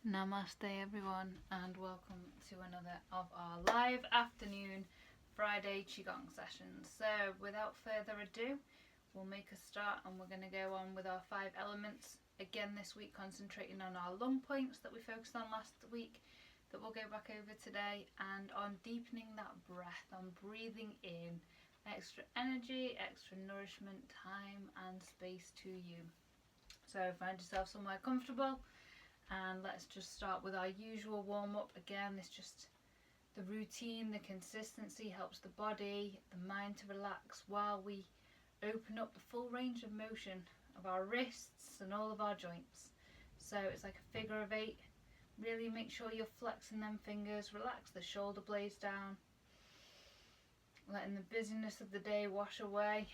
Namaste everyone, and welcome to another of our live afternoon Friday Qigong sessions. So without further ado, we'll make a start and we're going to go on with our 5 elements. Again this week concentrating on our lung points that we focused on last week, that we'll go back over today, and on deepening that breath, on breathing in extra energy, extra nourishment, time and space to you. So find yourself somewhere comfortable. And let's just start with our usual warm-up. Again, it's just the routine, the consistency helps the body, the mind to relax while we open up the full range of motion of our wrists and all of our joints. So it's like a figure of 8. Really make sure you're flexing them fingers, relax the shoulder blades down, letting the busyness of the day wash away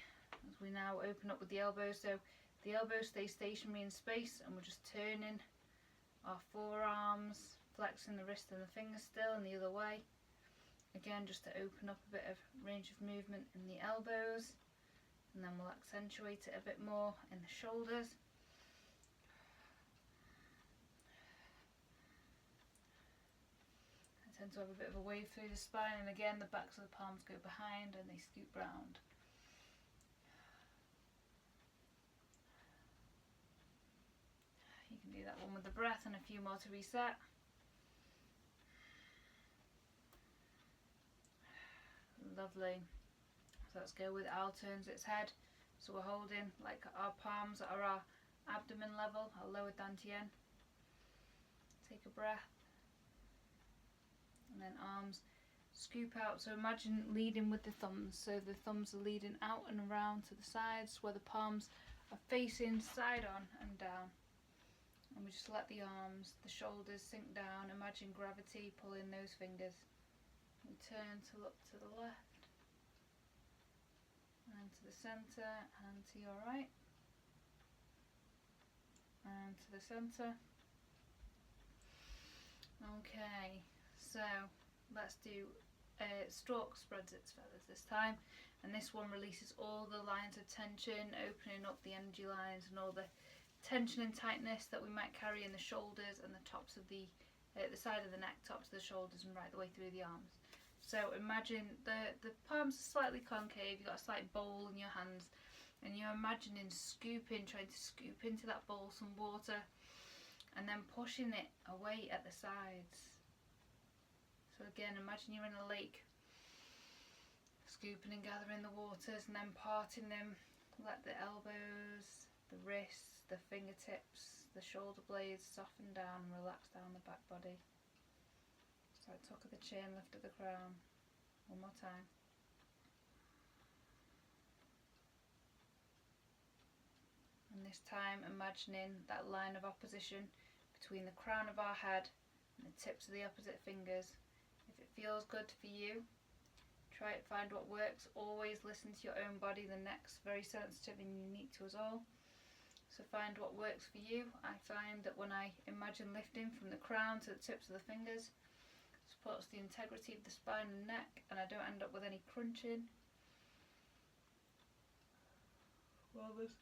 as we now open up with the elbows. So the elbows stay stationary in space and we're just turning our forearms, flexing the wrist and the fingers still, and the other way. Again, just to open up a bit of range of movement in the elbows, and then we'll accentuate it a bit more in the shoulders. I tend to have a bit of a wave through the spine, and again the backs of the palms go behind and they scoop round. You can do that one with the breath and a few more to reset. Lovely. So let's go with Al turns its head. So we're holding like our palms are our abdomen level, our lower dantian. Take a breath. And then arms scoop out. So imagine leading with the thumbs. So the thumbs are leading out and around to the sides where the palms are facing side on and down. And we just let the arms, the shoulders sink down. Imagine gravity pulling those fingers. We turn to look to the left, and to the centre, and to your right, and to the centre. Okay, so let's do Stork spreads its feathers this time, and this one releases all the lines of tension, opening up the energy lines and all the tension and tightness that we might carry in the shoulders and the tops of the side of the neck, tops of the shoulders, and right the way through the arms. So imagine the palms are slightly concave, you've got a slight bowl in your hands, and you're imagining scooping, trying to scoop into that bowl some water, and then pushing it away at the sides. So again, imagine you're in a lake, scooping and gathering the waters and then parting them. Let the elbows, the wrists, the fingertips, the shoulder blades soften down and relax down the back body. So tuck of the chin, lift of the crown. One more time. And this time imagining that line of opposition between the crown of our head and the tips of the opposite fingers. If it feels good for you, try it, find what works. Always listen to your own body. The neck's very sensitive and unique to us all. So find what works for you. I find that when I imagine lifting from the crown to the tips of the fingers, it supports the integrity of the spine and neck, and I don't end up with any crunching. Well, there's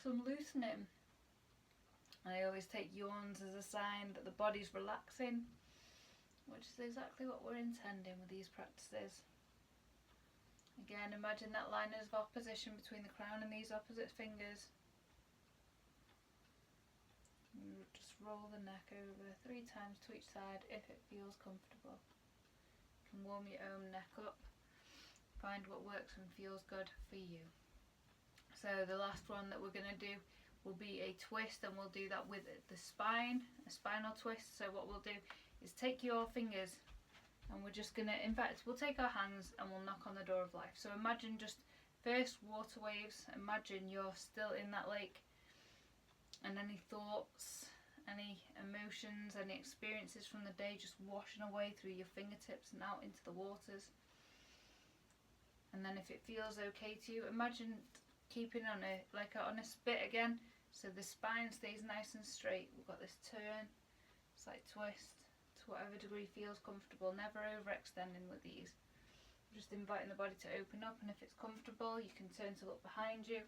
some loosening. I always take yawns as a sign that the body's relaxing, which is exactly what we're intending with these practices. Again, imagine that line of opposition between the crown and these opposite fingers. And just roll the neck over 3 times to each side if it feels comfortable. You can warm your own neck up. Find what works and feels good for you. So the last one that we're going to do will be a twist, and we'll do that with the spine, a spinal twist. So what we'll do is take your fingers, and we're just gonna, in fact, we'll take our hands and we'll knock on the door of life. So imagine just first water waves, imagine you're still in that lake, and any thoughts, any emotions, any experiences from the day just washing away through your fingertips and out into the waters. And then if it feels okay to you, imagine keeping on on a spit again, so the spine stays nice and straight. We've got this turn, slight twist, to whatever degree feels comfortable, never overextending with these. Just inviting the body to open up, and if it's comfortable you can turn to look behind you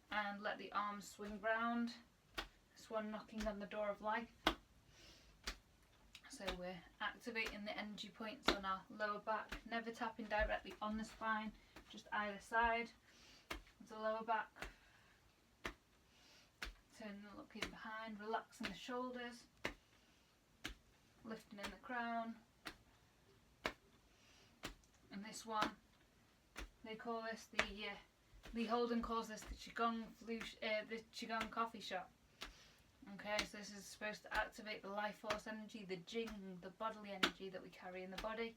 and let the arms swing round, this one knocking on the door of life. So we're activating the energy points on our lower back, never tapping directly on the spine, just either side of the lower back. Turning and looking behind, relaxing the shoulders, lifting in the crown. And this one, they call this Lee Holden calls this the QiGong coffee shop. Okay, so this is supposed to activate the life force energy, the Jing, the bodily energy that we carry in the body.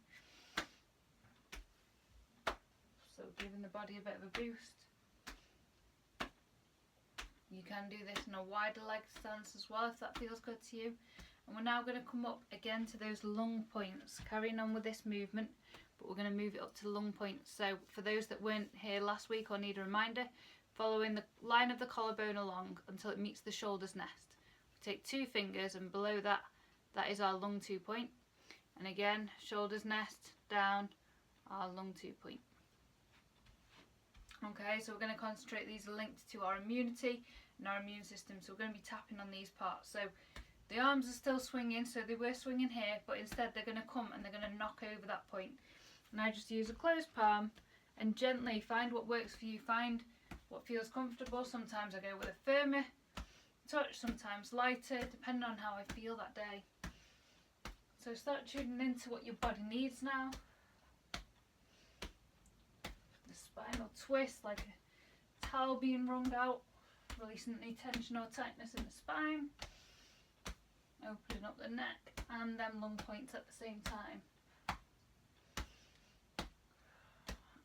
So giving the body a bit of a boost. You can do this in a wider leg stance as well if that feels good to you. And we're now going to come up again to those lung points, carrying on with this movement, but we're going to move it up to lung points. So for those that weren't here last week or need a reminder, following the line of the collarbone along until it meets the shoulder's nest. We take 2 fingers and below that, that is our lung 2 point. And again, shoulder's nest, down, our lung 2 point. Okay, so we're going to concentrate, these are linked to our immunity and our immune system, so we're going to be tapping on these parts. So the arms are still swinging, so they were swinging here, but instead they're going to come and they're going to knock over that point. And I just use a closed palm and gently find what works for you, find what feels comfortable. Sometimes I go with a firmer touch, sometimes lighter, depending on how I feel that day. So start tuning into what your body needs now. The spinal twist, like a towel being wrung out, releasing any tension or tightness in the spine, opening up the neck and them lung points at the same time.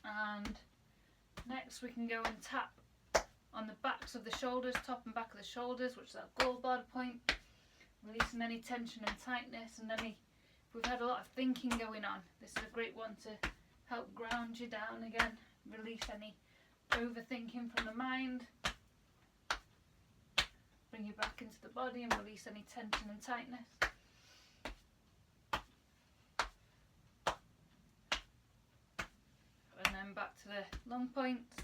And next we can go and tap on the backs of the shoulders, top and back of the shoulders, which is our gallbladder point, releasing any tension and tightness, and if we've had a lot of thinking going on, this is a great one to help ground you down again, release any overthinking from the mind, bring you back into the body and release any tension and tightness. And then back to the lung points.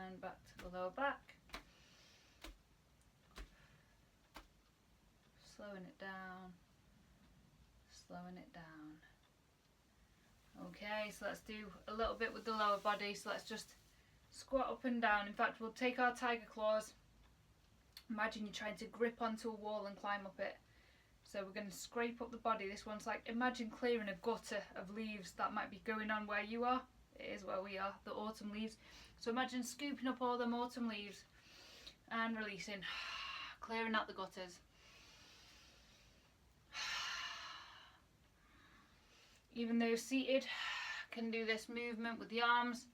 And back to the lower back. Slowing it down. Slowing it down. Okay, so let's do a little bit with the lower body. So let's just squat up and down. In fact, we'll take our tiger claws. Imagine you're trying to grip onto a wall and climb up it. So we're going to scrape up the body. This one's like, imagine clearing a gutter of leaves that might be going on where you are. It is where we are, the autumn leaves. So imagine scooping up all them autumn leaves and releasing, clearing out the gutters. Even those seated can do this movement with the arms.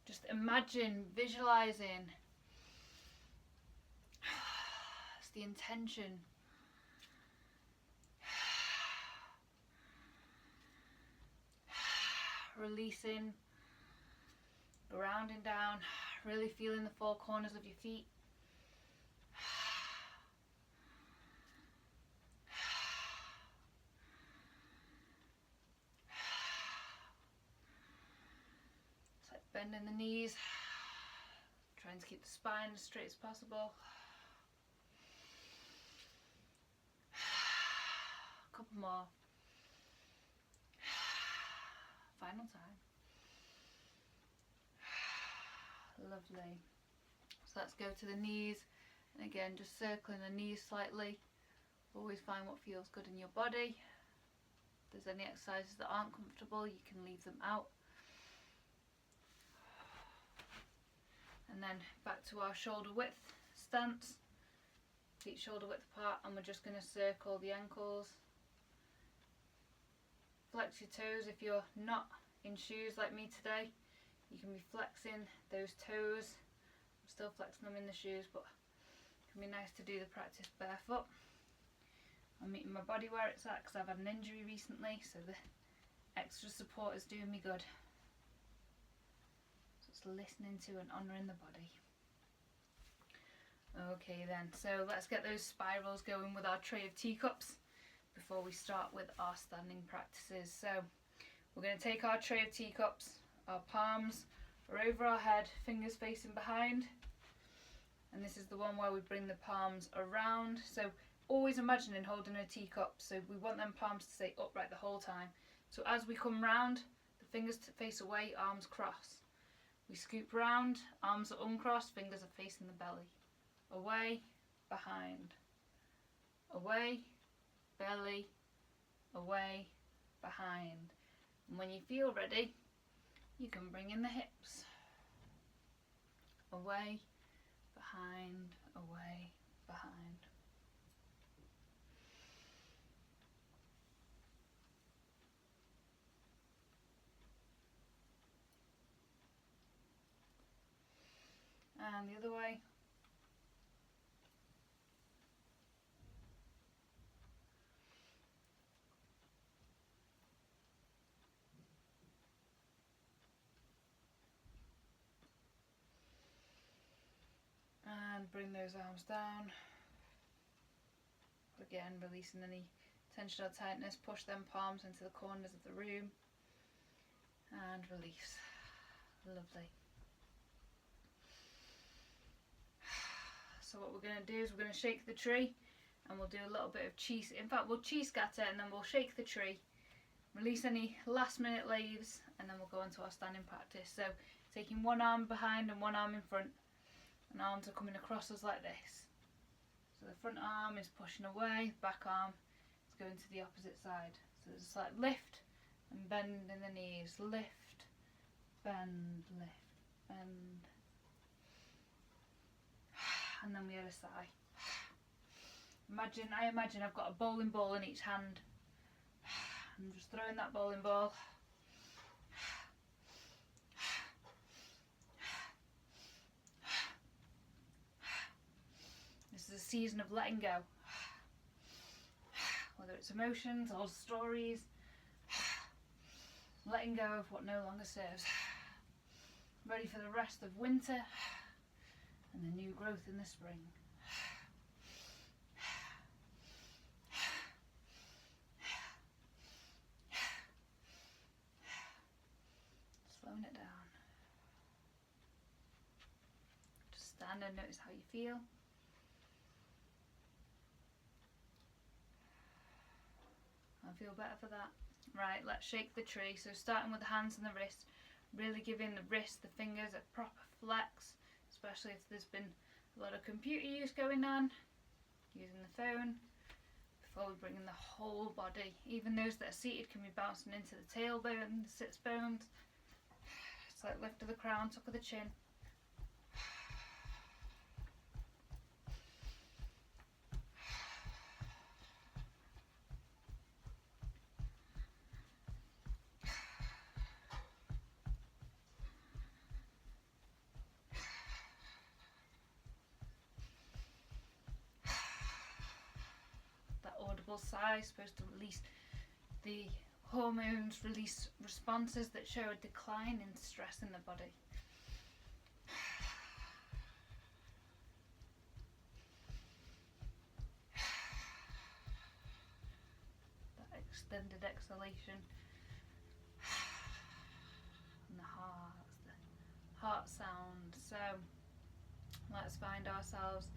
Just imagine, visualizing. It's the intention. Releasing, grounding down, really feeling the 4 corners of your feet. It's like bending the knees, trying to keep the spine as straight as possible. A couple more. Final time. Lovely. So let's go to the knees, and again just circling the knees slightly. Always find what feels good in your body. If there's any exercises that aren't comfortable, you can leave them out. And then back to our shoulder width stance. Feet shoulder width apart, and we're just going to circle the ankles. Flex your toes. If you're not in shoes like me today, you can be flexing those toes. I'm still flexing them in the shoes, but it can be nice to do the practice barefoot. I'm meeting my body where it's at because I've had an injury recently, so the extra support is doing me good. So it's listening to and honouring the body. Okay then, so let's get those spirals going with our tray of teacups before we start with our standing practices. So we're going to take our tray of teacups, our palms are over our head, fingers facing behind, And this is the one where we bring the palms around. So always imagining holding a teacup. So we want them palms to stay upright the whole time. So as we come round, the fingers face away, arms cross. We scoop round, arms are uncrossed, fingers are facing the belly. Away, behind. Away, belly, away, behind. And when you feel ready, you can bring in the hips. Away, behind, away, behind. And the other way. And bring those arms down. Again, releasing any tension or tightness. Push them palms into the corners of the room. And release. Lovely. So what we're going to do is we're going to shake the tree, and we'll do a little bit of Qi. In fact, we'll Qi scatter, and then we'll shake the tree. Release any last minute leaves, and then we'll go into our standing practice. So taking one arm behind and one arm in front, and arms are coming across us like this. So the front arm is pushing away, back arm is going to the opposite side. So there's a slight lift and bend in the knees. Lift, bend, lift, bend. And then we had a sigh. I imagine I've got a bowling ball in each hand. I'm just throwing that bowling ball. This is a season of letting go. Whether it's emotions or stories. Letting go of what no longer serves. Ready for the rest of winter and the new growth in the spring. Slowing it down. Just stand and notice how you feel. I feel better for that. Right, let's shake the tree. So starting with the hands and the wrist, really giving the wrist, the fingers a proper flex, especially if there's been a lot of computer use going on, using the phone, before we bring in the whole body. Even those that are seated can be bouncing into the tailbone, the sits bones. It's like lift of the crown, tuck of the chin. Sigh is supposed to release the hormones, release responses that show a decline in stress in the body. That extended exhalation. And the heart sound. So let's find ourselves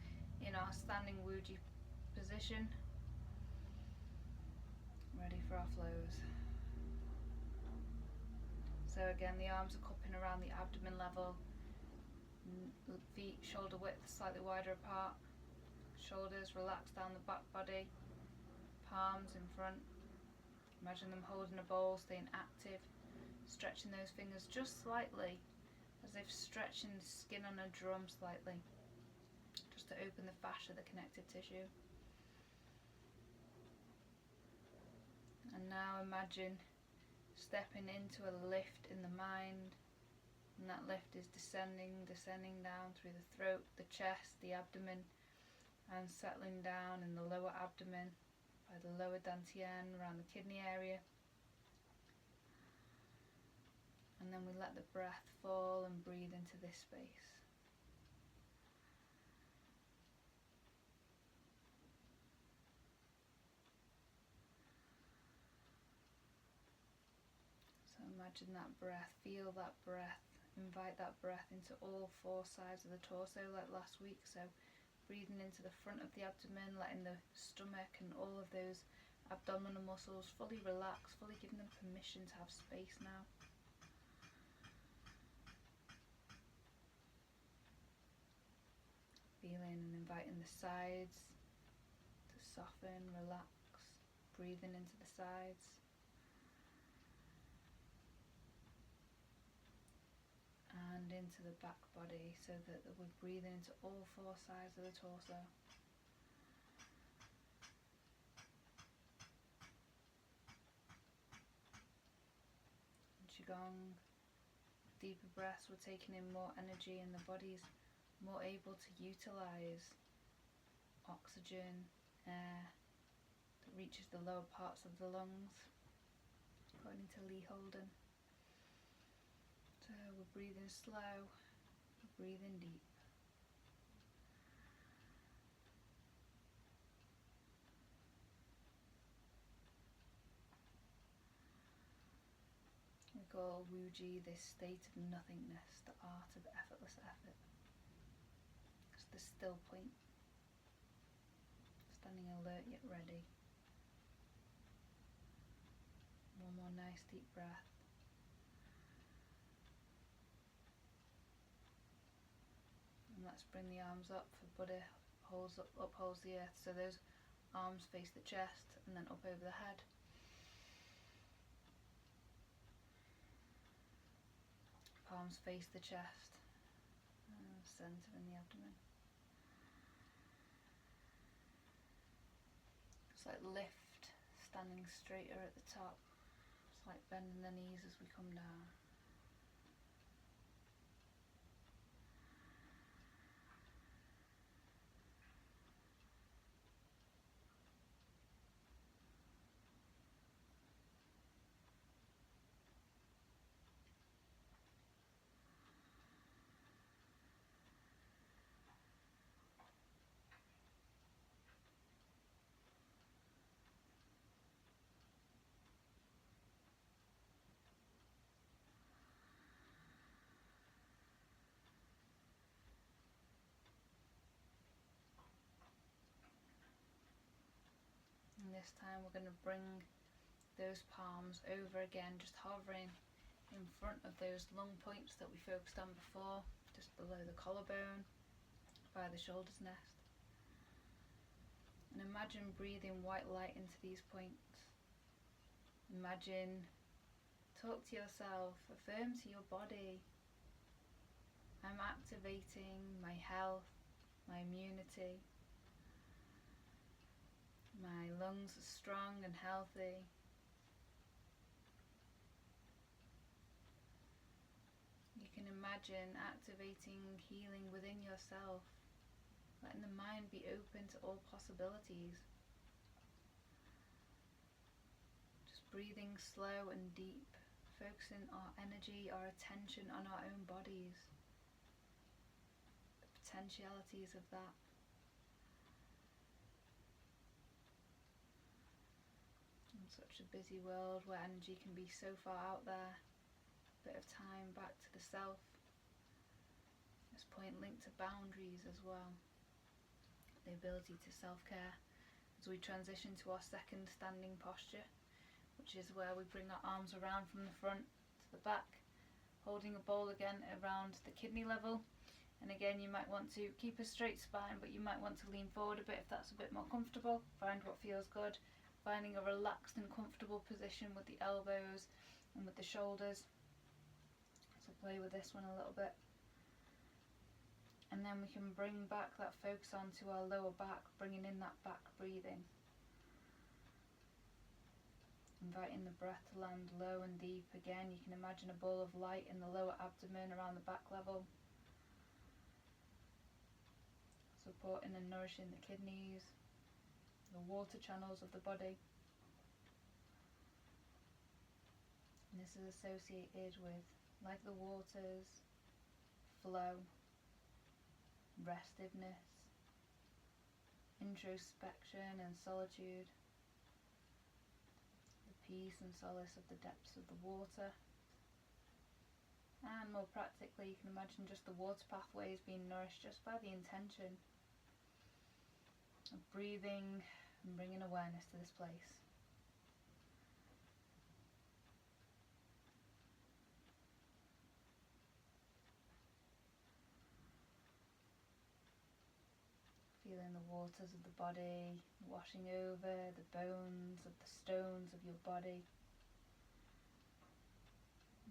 in our standing Wuji position. Ready for our flows. So again, the arms are cupping around the abdomen level, feet shoulder width slightly wider apart, shoulders relaxed down the back body, palms in front. Imagine them holding a bowl, staying active, stretching those fingers just slightly, as if stretching the skin on a drum slightly, just to open the fascia, the connective tissue. And now imagine stepping into a lift in the mind, and that lift is descending down through the throat, the chest, the abdomen, and settling down in the lower abdomen by the lower dantian around the kidney area. And then we let the breath fall and breathe into this space. Imagine that breath, feel that breath invite that breath into all 4 sides of the torso like last week. So breathing into the front of the abdomen, letting the stomach and all of those abdominal muscles fully relax, fully giving them permission to have space now. Feeling and inviting the sides to soften, relax, breathing into the sides. And into the back body, so that we're breathing into all 4 sides of the torso. Qigong, deeper breaths, we're taking in more energy and the body's more able to utilise oxygen, air that reaches the lower parts of the lungs, according to Lee Holden. So we're breathing slow, we're breathing deep. We call Wuji this state of nothingness, the art of effortless effort. It's the still point, standing alert yet ready. One more nice deep breath. And let's bring the arms up for Buddha upholds the earth. So those arms face the chest and then up over the head. Palms face the chest, centre in the abdomen. It's like lift, standing straighter at the top. It's like bending the knees as we come down. And this time we're going to bring those palms over again, just hovering in front of those lung points that we focused on before, just below the collarbone, by the shoulder's nest. And imagine breathing white light into these points. Imagine, talk to yourself, affirm to your body, I'm activating my health, my immunity. My lungs are strong and healthy. You can imagine activating healing within yourself, letting the mind be open to all possibilities. Just breathing slow and deep, focusing our energy, our attention on our own bodies, the potentialities of that. In such a busy world where energy can be so far out there, a bit of time back to the self. This point linked to boundaries as well, the ability to self-care as we transition to our second standing posture, which is where we bring our arms around from the front to the back, holding a bowl again around the kidney level. And again, you might want to keep a straight spine, but you might want to lean forward a bit if that's a bit more comfortable. Find what feels good. Finding a relaxed and comfortable position with the elbows and with the shoulders. So play with this one a little bit. And then we can bring back that focus onto our lower back, bringing in that back breathing. Inviting the breath to land low and deep. Again, you can imagine a ball of light in the lower abdomen around the back level. Supporting and nourishing the kidneys, the water channels of the body. And this is associated with, like the waters, flow, restiveness, introspection and solitude, the peace and solace of the depths of the water, And more practically, you can imagine just the water pathways being nourished just by the intention of breathing and bringing awareness to this place. Feeling the waters of the body washing over the bones of the stones of your body,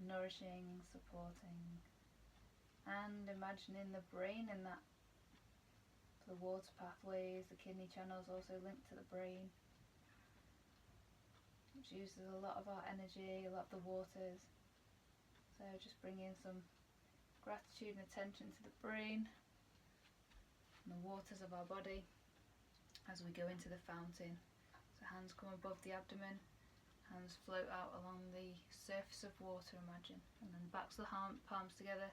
nourishing, supporting, and imagining the brain in that. The water pathways, the kidney channels also linked to the brain, which uses a lot of our energy, a lot of the waters. So just bringing some gratitude and attention to the brain and the waters of our body as we go into the fountain. So hands come above the abdomen, hands float out along the surface of water, imagine, and then backs the palms together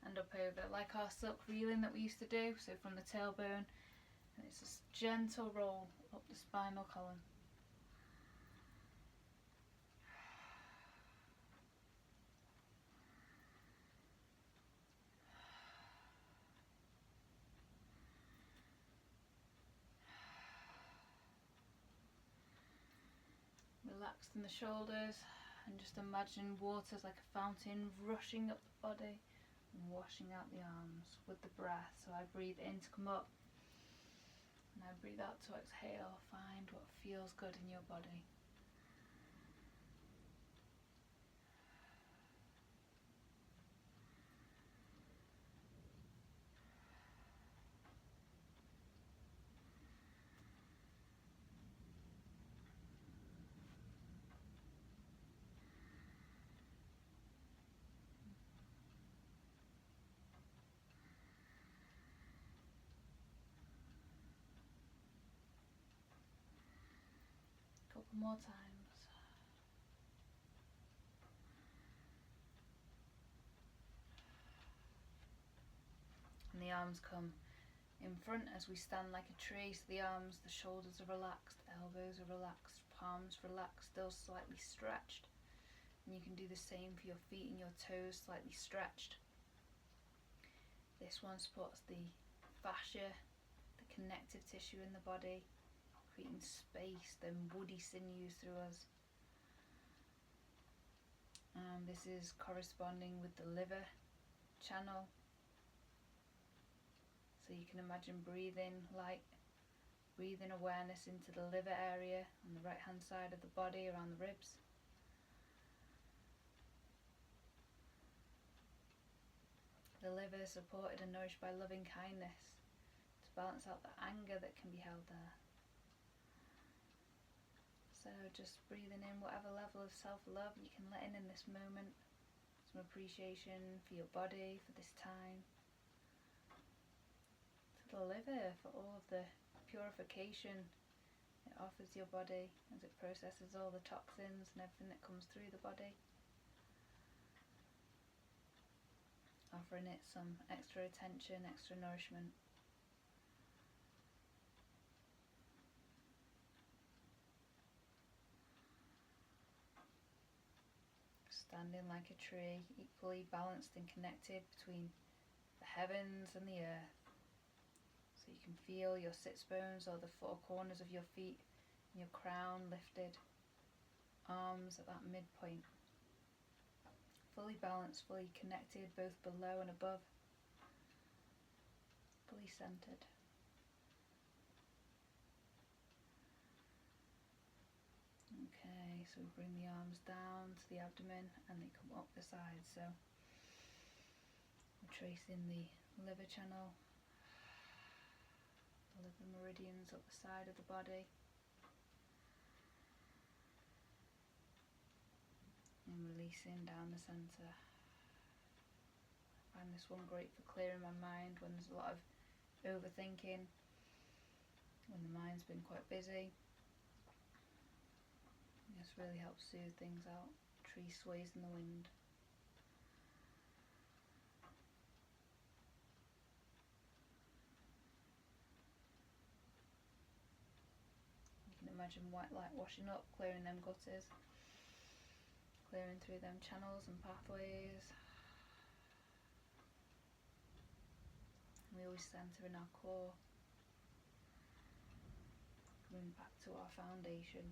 and up over, like our silk reeling that we used to do, so from the tailbone, and it's a gentle roll up the spinal column. Relaxed in the shoulders, and just imagine water like a fountain rushing up the body and washing out the arms with the breath. So I breathe in to come up, and I breathe out to exhale. Find what feels good in your body. Couple more times. And the arms come in front as we stand like a tree. So the arms, the shoulders are relaxed, elbows are relaxed, palms relaxed, still slightly stretched. And you can do the same for your feet and your toes, slightly stretched. This one supports the fascia, the connective tissue in the body, creating space, then woody sinews through us. And this is corresponding with the liver channel. So you can imagine breathing awareness into the liver area on the right hand side of the body, around the ribs. The liver is supported and nourished by loving kindness to balance out the anger that can be held there. So just breathing in whatever level of self-love you can let in this moment. Some appreciation for your body, for this time. To the liver, for all of the purification it offers your body as it processes all the toxins and everything that comes through the body. Offering it some extra attention, extra nourishment. Standing like a tree, equally balanced and connected between the heavens and the earth. So you can feel your sits bones or the four corners of your feet and your crown lifted, arms at that midpoint. Fully balanced, fully connected, both below and above. Fully centered. Okay, so we bring the arms down to the abdomen and they come up the sides. So we're tracing the liver channel, the liver meridians up the side of the body. And releasing down the centre. I find this one great for clearing my mind when there's a lot of overthinking, when the mind's been quite busy. This really helps soothe things out. Tree sways in the wind. You can imagine white light washing up, clearing them gutters. Clearing through them channels and pathways. We always center in our core, coming back to our foundation.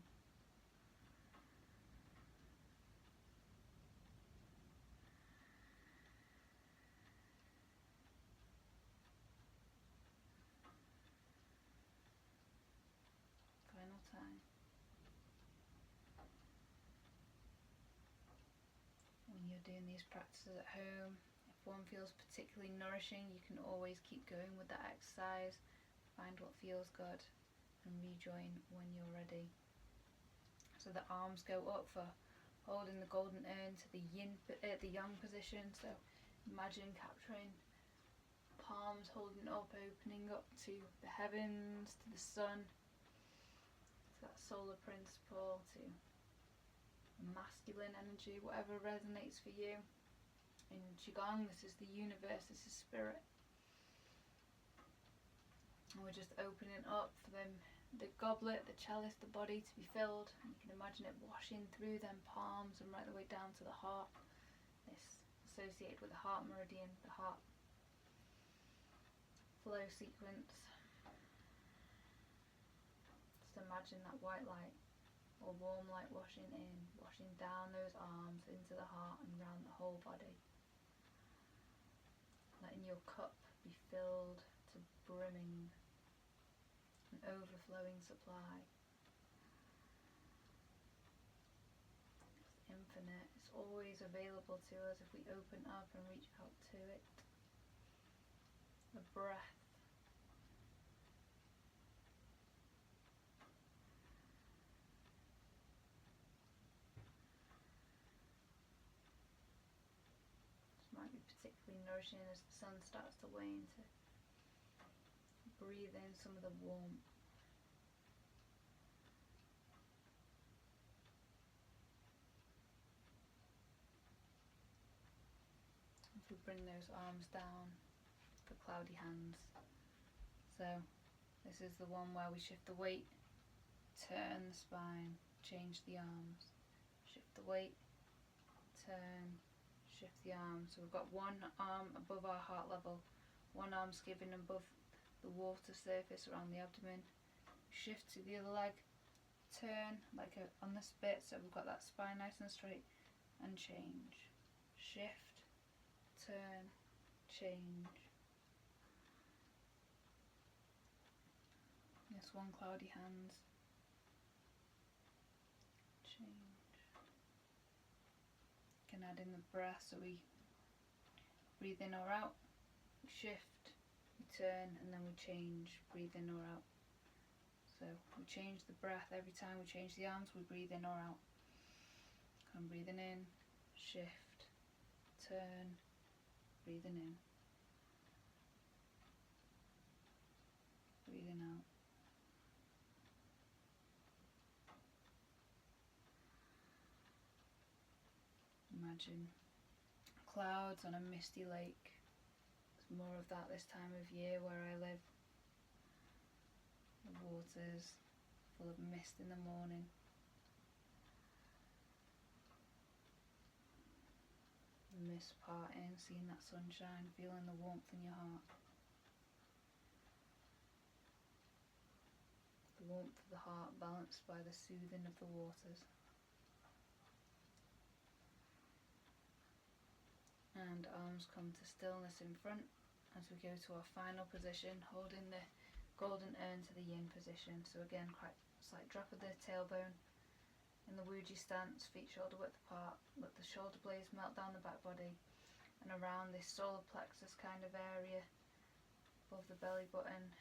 Final time. When you're doing these practices at home, if one feels particularly nourishing, you can always keep going with that exercise. Find what feels good and rejoin when you're ready. So the arms go up for holding the golden urn to the yang position. So imagine capturing palms, holding up, opening up to the heavens, to the sun, to that solar principle, to masculine energy, whatever resonates for you. In Qigong, this is the universe, this is spirit. And we're just opening up for the goblet, the chalice, the body to be filled. And you can imagine it washing through them palms and right the way down to the heart. This associated with the heart meridian, the heart flow sequence. Just imagine that white light or warm light washing in, washing down those arms into the heart and around the whole body. Letting your cup be filled to brimming, an overflowing supply. It's infinite, it's always available to us if we open up and reach out to it. The breath. This might be particularly nourishing as the sun starts to wane, to breathe in some of the warmth. If we bring those arms down, the cloudy hands. So this is the one where we shift the weight, turn the spine, change the arms, shift the weight, turn, shift the arms. So we've got one arm above our heart level, one arm skipping above the water surface around the abdomen, shift to the other leg, turn like on the spit, so we've got that spine nice and straight, and change, shift, turn, change. This one, cloudy hands, change. You can add in the breath, so we breathe in or out, we shift, we turn, and then we change, breathe in or out. So we change the breath every time we change the arms, we breathe in or out. I'm breathing in, shift, turn, breathing in, breathing out. Imagine clouds on a misty lake. There's more of that this time of year where I live. The water's full of mist in the morning. The mist parting, seeing that sunshine, feeling the warmth in your heart. The warmth of the heart balanced by the soothing of the waters. And arms come to stillness in front as we go to our final position, holding the golden urn to the yin position. So again, quite slight drop of the tailbone in the Wuji stance, feet shoulder width apart. Let the shoulder blades melt down the back body and around this solar plexus kind of area above the belly button.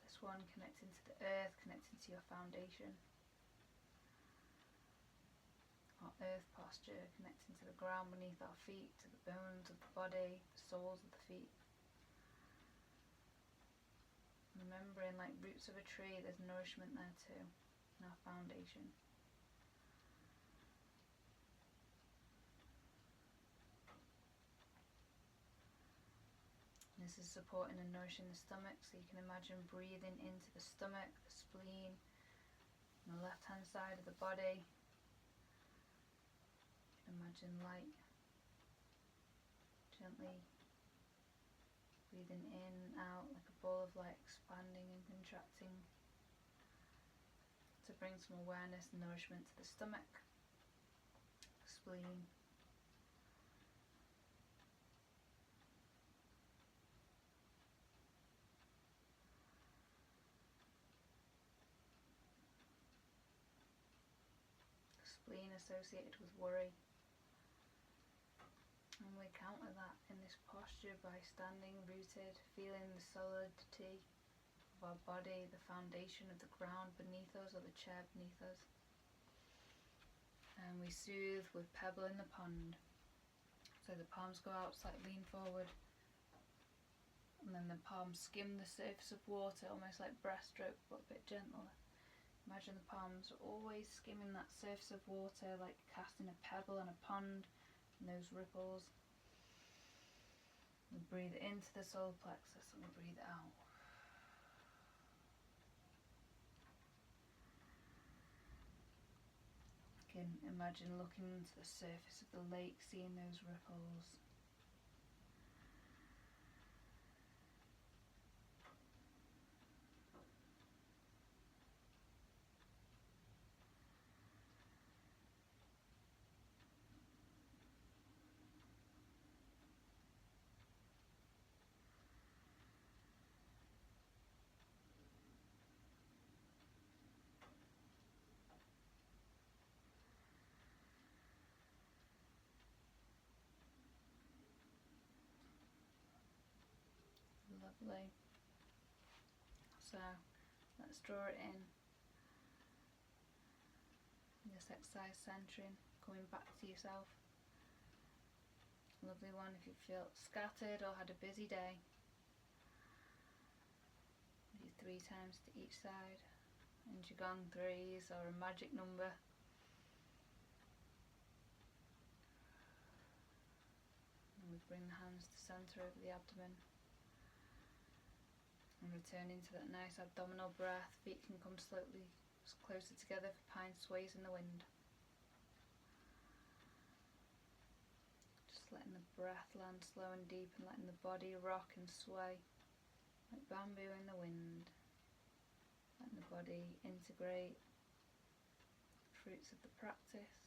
This one connecting to the earth, connecting to your foundation. Our earth posture, connecting to the ground beneath our feet, to the bones of the body, the soles of the feet. Remembering, like roots of a tree, there's nourishment there too, in our foundation. This is supporting and nourishing the stomach, so you can imagine breathing into the stomach, the spleen, on the left hand side of the body. Imagine light. Gently breathing in and out like a ball of light, expanding and contracting to bring some awareness and nourishment to the stomach, spleen, spleen associated with worry. And we counter that in this posture by standing rooted, feeling the solidity of our body, the foundation of the ground beneath us or the chair beneath us. And we soothe with pebble in the pond. So the palms go out, slightly lean forward, and then the palms skim the surface of water, almost like breaststroke, but a bit gentler. Imagine the palms are always skimming that surface of water, like casting a pebble in a pond. And those ripples. We breathe into the solar plexus and we breathe out. You can imagine looking into the surface of the lake, seeing those ripples. Lovely. So let's draw it in. This exercise centering, coming back to yourself. Lovely one if you feel scattered or had a busy day. Do 3 times to each side. And QiGong 3s or a magic number. And we bring the hands to centre over the abdomen. And return into that nice abdominal breath. Feet can come slowly closer together for pine sways in the wind. Just letting the breath land slow and deep and letting the body rock and sway like bamboo in the wind. Letting the body integrate the fruits of the practice.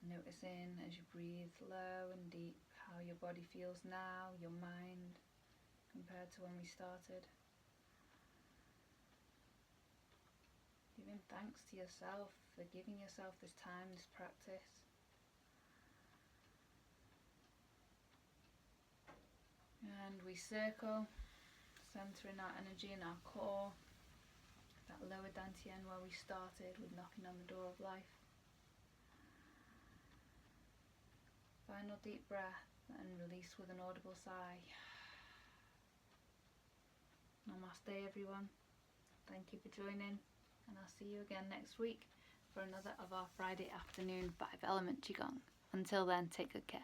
Noticing as you breathe low and deep how your body feels now, your mind, compared to when we started. Giving thanks to yourself for giving yourself this time, this practice. And we circle, centering our energy in our core, that lower dantian where we started with knocking on the door of life. Final deep breath and release with an audible sigh. Namaste everyone. Thank you for joining, and I'll see you again next week for another of our Friday afternoon 5 element Qigong. Until then, take good care.